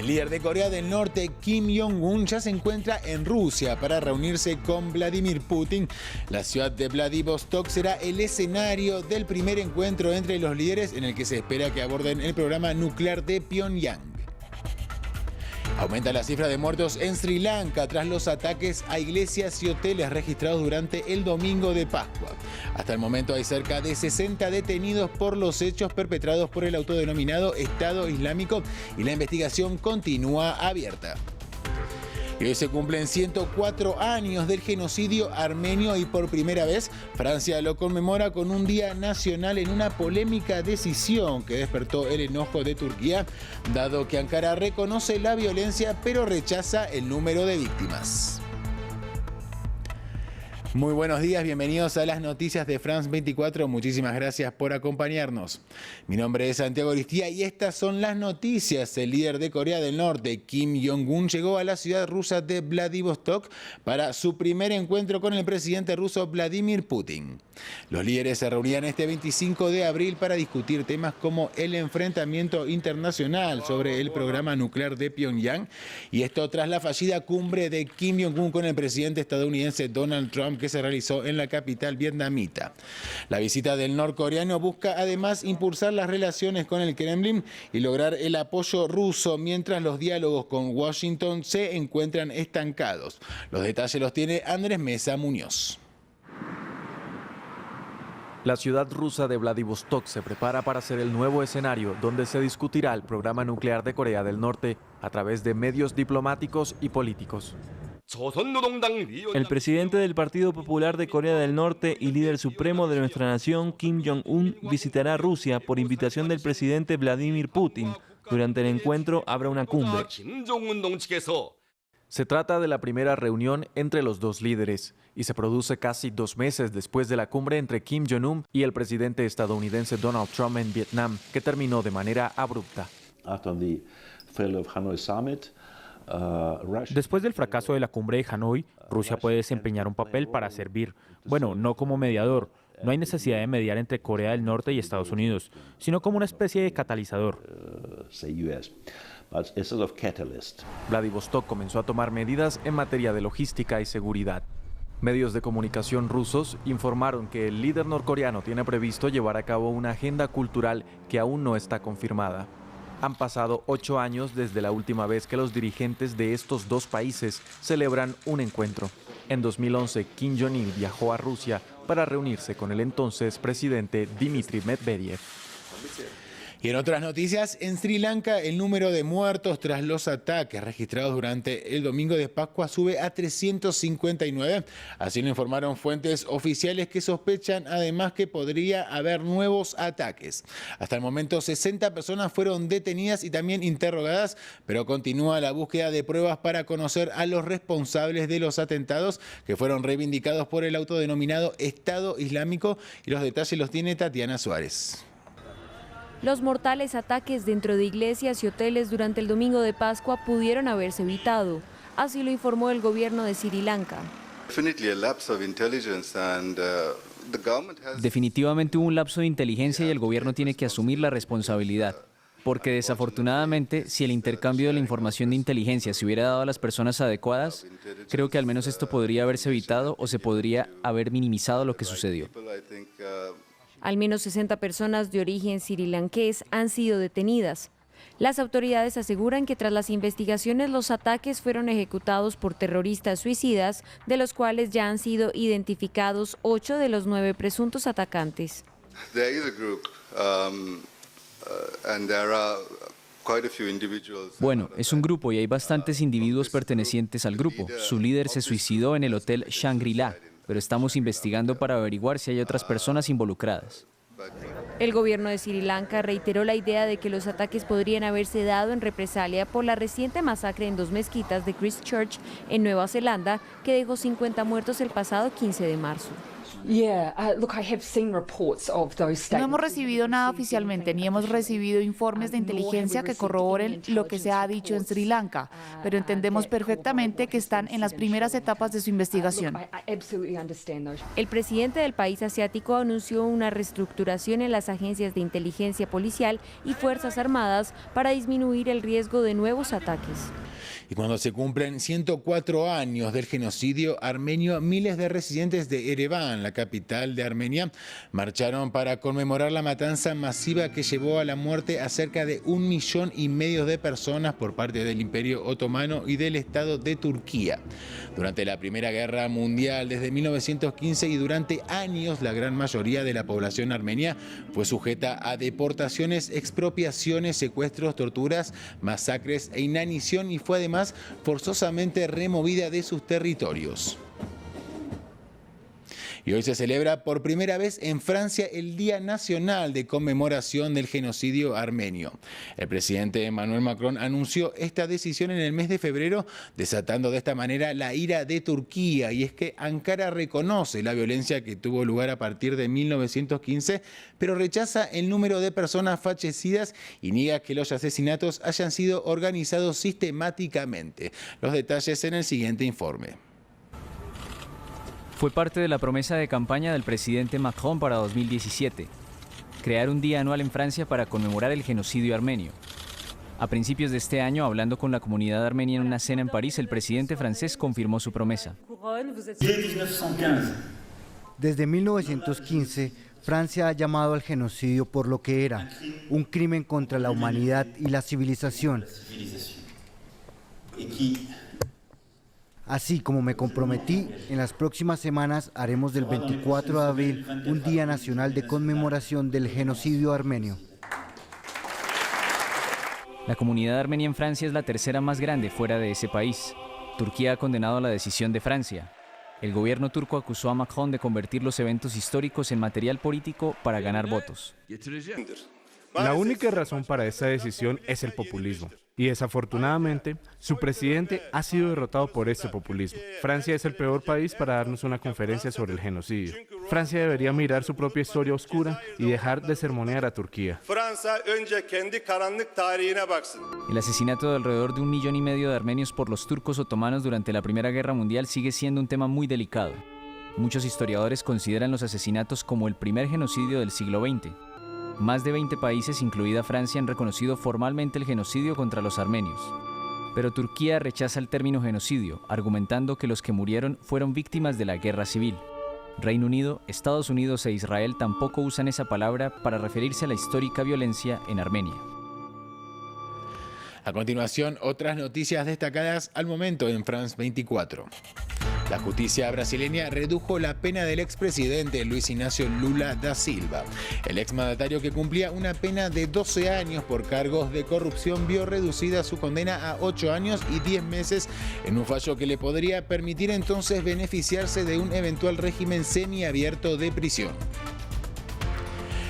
El líder de Corea del Norte, Kim Jong-un, ya se encuentra en Rusia para reunirse con Vladimir Putin. La ciudad de Vladivostok será el escenario del primer encuentro entre los líderes, en el que se espera que aborden el programa nuclear de Pyongyang. Aumenta la cifra de muertos en Sri Lanka tras los ataques a iglesias y hoteles registrados durante el domingo de Pascua. Hasta el momento hay cerca de 60 detenidos por los hechos perpetrados por el autodenominado Estado Islámico y la investigación continúa abierta. Y hoy se cumplen 104 años del genocidio armenio y por primera vez Francia lo conmemora con un día nacional en una polémica decisión que despertó el enojo de Turquía, dado que Ankara reconoce la violencia pero rechaza el número de víctimas. Muy buenos días, bienvenidos a las noticias de France 24. Muchísimas gracias por acompañarnos. Mi nombre es Santiago Aristía y estas son las noticias. El líder de Corea del Norte, Kim Jong-un, llegó a la ciudad rusa de Vladivostok para su primer encuentro con el presidente ruso Vladimir Putin. Los líderes se reunían este 25 de abril para discutir temas como el enfrentamiento internacional sobre el programa nuclear de Pyongyang, y esto tras la fallida cumbre de Kim Jong-un con el presidente estadounidense Donald Trump, que se realizó en la capital vietnamita. La visita del norcoreano busca además impulsar las relaciones con el Kremlin y lograr el apoyo ruso, mientras los diálogos con Washington se encuentran estancados. Los detalles los tiene Andrés Mesa Muñoz. La ciudad rusa de Vladivostok se prepara para ser el nuevo escenario donde se discutirá el programa nuclear de Corea del Norte a través de medios diplomáticos y políticos. El presidente del Partido Popular de Corea del Norte y líder supremo de nuestra nación, Kim Jong-un, visitará Rusia por invitación del presidente Vladimir Putin. Durante el encuentro habrá una cumbre. Se trata de la primera reunión entre los dos líderes y se produce casi 2 meses después de la cumbre entre Kim Jong-un y el presidente estadounidense Donald Trump en Vietnam, que terminó de manera abrupta. Después del fracaso de la cumbre de Hanoi, Rusia puede desempeñar un papel para servir, bueno, no como mediador. No hay necesidad de mediar entre Corea del Norte y Estados Unidos, sino como una especie de catalizador. Vladivostok comenzó a tomar medidas en materia de logística y seguridad. Medios de comunicación rusos informaron que el líder norcoreano tiene previsto llevar a cabo una agenda cultural que aún no está confirmada. Han pasado 8 años desde la última vez que los dirigentes de estos dos países celebran un encuentro. En 2011, Kim Jong-il viajó a Rusia para reunirse con el entonces presidente Dmitry Medvedev. Y en otras noticias, en Sri Lanka el número de muertos tras los ataques registrados durante el domingo de Pascua sube a 359. Así lo informaron fuentes oficiales, que sospechan además que podría haber nuevos ataques. Hasta el momento 60 personas fueron detenidas y también interrogadas, pero continúa la búsqueda de pruebas para conocer a los responsables de los atentados, que fueron reivindicados por el autodenominado Estado Islámico, y los detalles los tiene Tatiana Suárez. Los mortales ataques dentro de iglesias y hoteles durante el domingo de Pascua pudieron haberse evitado. Así lo informó el gobierno de Sri Lanka. Definitivamente hubo un lapso de inteligencia y el gobierno tiene que asumir la responsabilidad. Porque desafortunadamente, si el intercambio de la información de inteligencia se hubiera dado a las personas adecuadas, creo que al menos esto podría haberse evitado o se podría haber minimizado lo que sucedió. Al menos 60 personas de origen srilanqués han sido detenidas. Las autoridades aseguran que tras las investigaciones los ataques fueron ejecutados por terroristas suicidas, de los cuales ya han sido identificados 8 de los 9 presuntos atacantes. Bueno, es un grupo y hay bastantes individuos pertenecientes al grupo. Su líder se suicidó en el hotel Shangri-La, pero estamos investigando para averiguar si hay otras personas involucradas. El gobierno de Sri Lanka reiteró la idea de que los ataques podrían haberse dado en represalia por la reciente masacre en 2 mezquitas de Christchurch, en Nueva Zelanda, que dejó 50 muertos el pasado 15 de marzo. No hemos recibido nada oficialmente, ni hemos recibido informes de inteligencia que corroboren lo que se ha dicho en Sri Lanka, pero entendemos perfectamente que están en las primeras etapas de su investigación. El presidente del país asiático anunció una reestructuración en las agencias de inteligencia policial y fuerzas armadas para disminuir el riesgo de nuevos ataques. Y cuando se cumplen 104 años del genocidio armenio, miles de residentes de Ereván, la capital de Armenia, marcharon para conmemorar la matanza masiva que llevó a la muerte a cerca de 1,5 millones de personas por parte del Imperio Otomano y del Estado de Turquía. Durante la Primera Guerra Mundial, desde 1915 y durante años, la gran mayoría de la población armenia fue sujeta a deportaciones, expropiaciones, secuestros, torturas, masacres e inanición, y fue además forzosamente removida de sus territorios. Y hoy se celebra por primera vez en Francia el Día Nacional de Conmemoración del Genocidio Armenio. El presidente Emmanuel Macron anunció esta decisión en el mes de febrero, desatando de esta manera la ira de Turquía. Y es que Ankara reconoce la violencia que tuvo lugar a partir de 1915, pero rechaza el número de personas fallecidas y niega que los asesinatos hayan sido organizados sistemáticamente. Los detalles en el siguiente informe. Fue parte de la promesa de campaña del presidente Macron para 2017, crear un día anual en Francia para conmemorar el genocidio armenio. A principios de este año, hablando con la comunidad armenia en una cena en París, el presidente francés confirmó su promesa. Desde 1915, Francia ha llamado al genocidio por lo que era, un crimen contra la humanidad y la civilización. Así como me comprometí, en las próximas semanas haremos del 24 de abril un Día Nacional de Conmemoración del Genocidio Armenio. La comunidad armenia en Francia es la tercera más grande fuera de ese país. Turquía ha condenado la decisión de Francia. El gobierno turco acusó a Macron de convertir los eventos históricos en material político para ganar votos. La única razón para esta decisión es el populismo. Y desafortunadamente, su presidente ha sido derrotado por este populismo. Francia es el peor país para darnos una conferencia sobre el genocidio. Francia debería mirar su propia historia oscura y dejar de sermonear a Turquía. El asesinato de alrededor de 1,5 millones de armenios por los turcos otomanos durante la Primera Guerra Mundial sigue siendo un tema muy delicado. Muchos historiadores consideran los asesinatos como el primer genocidio del siglo XX. Más de 20 países, incluida Francia, han reconocido formalmente el genocidio contra los armenios. Pero Turquía rechaza el término genocidio, argumentando que los que murieron fueron víctimas de la guerra civil. Reino Unido, Estados Unidos e Israel tampoco usan esa palabra para referirse a la histórica violencia en Armenia. A continuación, otras noticias destacadas al momento en France 24. La justicia brasileña redujo la pena del expresidente Luis Ignacio Lula da Silva. El exmandatario, que cumplía una pena de 12 años por cargos de corrupción, vio reducida su condena a 8 años y 10 meses en un fallo que le podría permitir entonces beneficiarse de un eventual régimen semiabierto de prisión.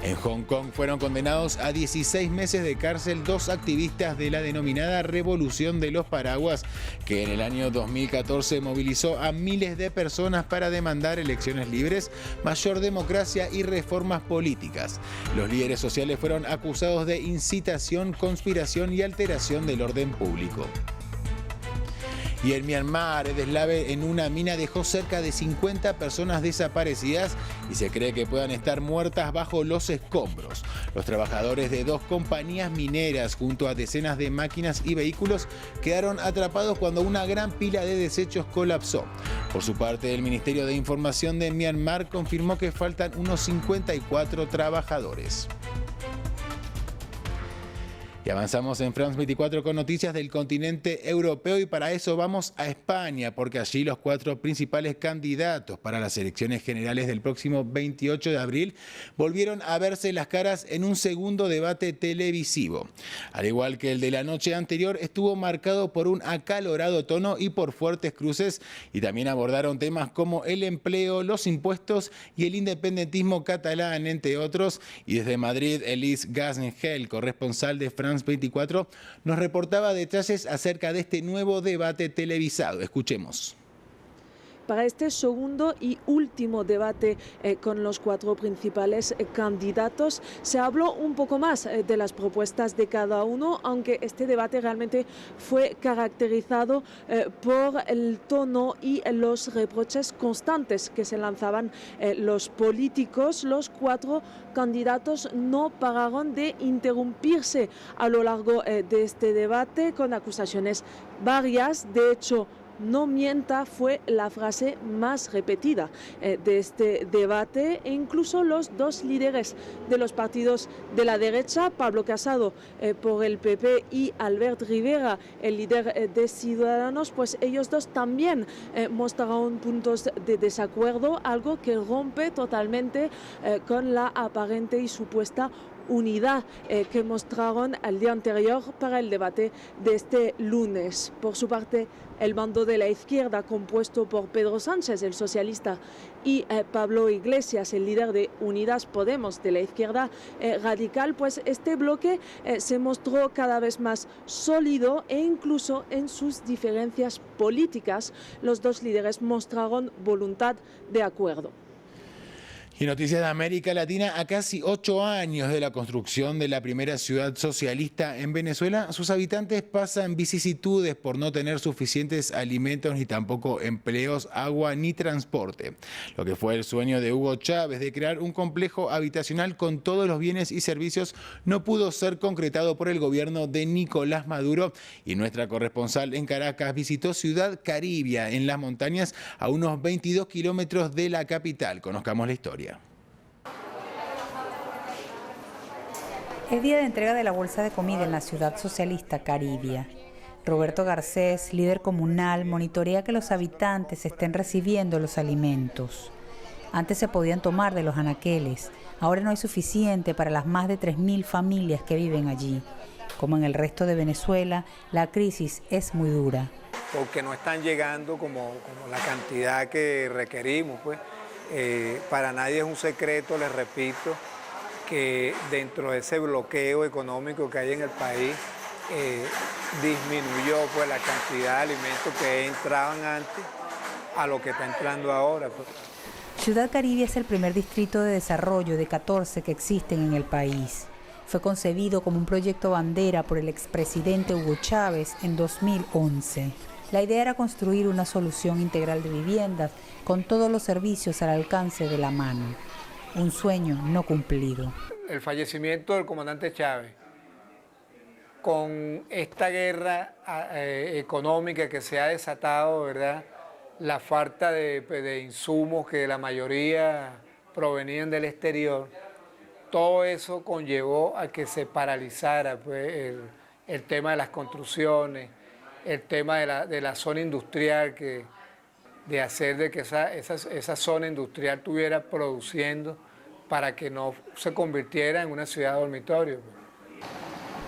En Hong Kong fueron condenados a 16 meses de cárcel 2 activistas de la denominada Revolución de los Paraguas, que en el año 2014 movilizó a miles de personas para demandar elecciones libres, mayor democracia y reformas políticas. Los líderes sociales fueron acusados de incitación, conspiración y alteración del orden público. Y en Myanmar, el deslave en una mina dejó cerca de 50 personas desaparecidas y se cree que puedan estar muertas bajo los escombros. Los trabajadores de 2 compañías mineras, junto a decenas de máquinas y vehículos, quedaron atrapados cuando una gran pila de desechos colapsó. Por su parte, el Ministerio de Información de Myanmar confirmó que faltan unos 54 trabajadores. Y avanzamos en France 24 con noticias del continente europeo, y para eso vamos a España, porque allí los 4 principales candidatos para las elecciones generales del próximo 28 de abril volvieron a verse las caras en un segundo debate televisivo. Al igual que el de la noche anterior, estuvo marcado por un acalorado tono y por fuertes cruces, y también abordaron temas como el empleo, los impuestos y el independentismo catalán, entre otros. Y desde Madrid, Elise Gasngel, corresponsal de France 24, nos reportaba detalles acerca de este nuevo debate televisado. Escuchemos. para este segundo y último debate con los 4 principales candidatos. Se habló un poco más de las propuestas de cada uno, aunque este debate realmente fue caracterizado por el tono y los reproches constantes que se lanzaban los políticos. Los 4 candidatos no pararon de interrumpirse a lo largo de este debate con acusaciones varias. De hecho, no mienta fue la frase más repetida de este debate, e incluso los 2 líderes de los partidos de la derecha, Pablo Casado por el PP y Albert Rivera, el líder de Ciudadanos, pues ellos dos también mostraron puntos de desacuerdo, algo que rompe totalmente con la aparente y supuesta unidad que mostraron el día anterior para el debate de este lunes. Por su parte, el bando de la izquierda, compuesto por Pedro Sánchez, el socialista, y Pablo Iglesias, el líder de Unidas Podemos, de la izquierda radical, pues este bloque se mostró cada vez más sólido, e incluso en sus diferencias políticas los 2 líderes mostraron voluntad de acuerdo. Y noticias de América Latina: a casi 8 años de la construcción de la primera ciudad socialista en Venezuela, sus habitantes pasan vicisitudes por no tener suficientes alimentos ni tampoco empleos, agua ni transporte. Lo que fue el sueño de Hugo Chávez de crear un complejo habitacional con todos los bienes y servicios no pudo ser concretado por el gobierno de Nicolás Maduro, y nuestra corresponsal en Caracas visitó Ciudad Caribia, en las montañas a unos 22 kilómetros de la capital. Conozcamos la historia. Es día de entrega de la bolsa de comida en la ciudad socialista Caribia. Roberto Garcés, líder comunal, monitorea que los habitantes estén recibiendo los alimentos. Antes se podían tomar de los anaqueles, ahora no hay suficiente para las más de 3.000 familias que viven allí. Como en el resto de Venezuela, la crisis es muy dura. Porque no están llegando como la cantidad que requerimos, pues. Para nadie es un secreto, les repito, que dentro de ese bloqueo económico que hay en el país, disminuyó pues la cantidad de alimentos que entraban antes a lo que está entrando ahora, pues. Ciudad Caribia es el primer distrito de desarrollo de 14 que existen en el país. Fue concebido como un proyecto bandera por el expresidente Hugo Chávez en 2011. La idea era construir una solución integral de viviendas con todos los servicios al alcance de la mano. Un sueño no cumplido. El fallecimiento del comandante Chávez, con esta guerra económica que se ha desatado, ¿verdad? La falta de insumos que la mayoría provenían del exterior, todo eso conllevó a que se paralizara pues, el tema de las construcciones, el tema de la zona industrial, de hacer de que esa zona industrial estuviera produciendo para que no se convirtiera en una ciudad dormitorio.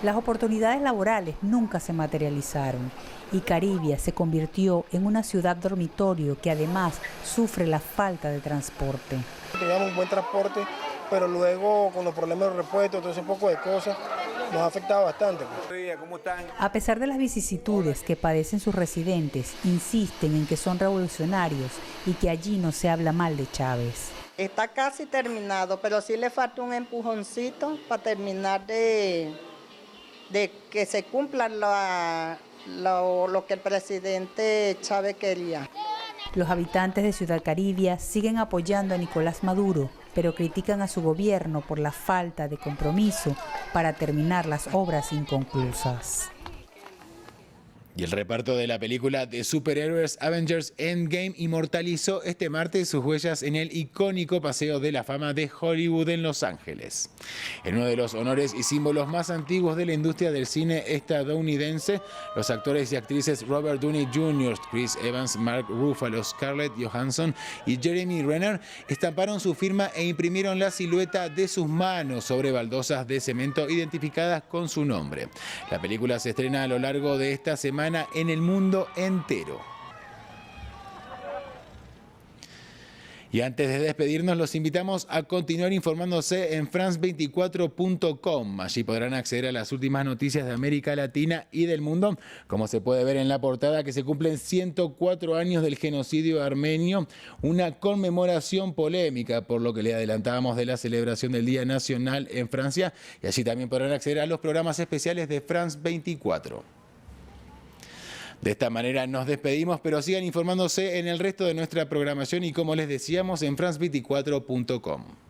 Las oportunidades laborales nunca se materializaron y Caribia se convirtió en una ciudad dormitorio que además sufre la falta de transporte. Teníamos un buen transporte, pero luego con los problemas de repuestos, todo ese poco de cosas, nos ha afectado bastante. A pesar de las vicisitudes que padecen sus residentes, insisten en que son revolucionarios y que allí no se habla mal de Chávez. Está casi terminado, pero sí le falta un empujoncito para terminar de que se cumpla lo que el presidente Chávez quería. Los habitantes de Ciudad Caribia siguen apoyando a Nicolás Maduro, pero critican a su gobierno por la falta de compromiso para terminar las obras inconclusas. Y el reparto de la película de superhéroes Avengers Endgame inmortalizó este martes sus huellas en el icónico Paseo de la Fama de Hollywood en Los Ángeles. En uno de los honores y símbolos más antiguos de la industria del cine estadounidense, los actores y actrices Robert Downey Jr., Chris Evans, Mark Ruffalo, Scarlett Johansson y Jeremy Renner estamparon su firma e imprimieron la silueta de sus manos sobre baldosas de cemento identificadas con su nombre. La película se estrena a lo largo de esta semana en el mundo entero. Y antes de despedirnos, los invitamos a continuar informándose en france24.com. Allí podrán acceder a las últimas noticias de América Latina y del mundo, como se puede ver en la portada, que se cumplen 104 años del genocidio armenio, una conmemoración polémica, por lo que le adelantábamos de la celebración del Día Nacional en Francia, y allí también podrán acceder a los programas especiales de France 24. De esta manera nos despedimos, pero sigan informándose en el resto de nuestra programación y, como les decíamos, en france24.com.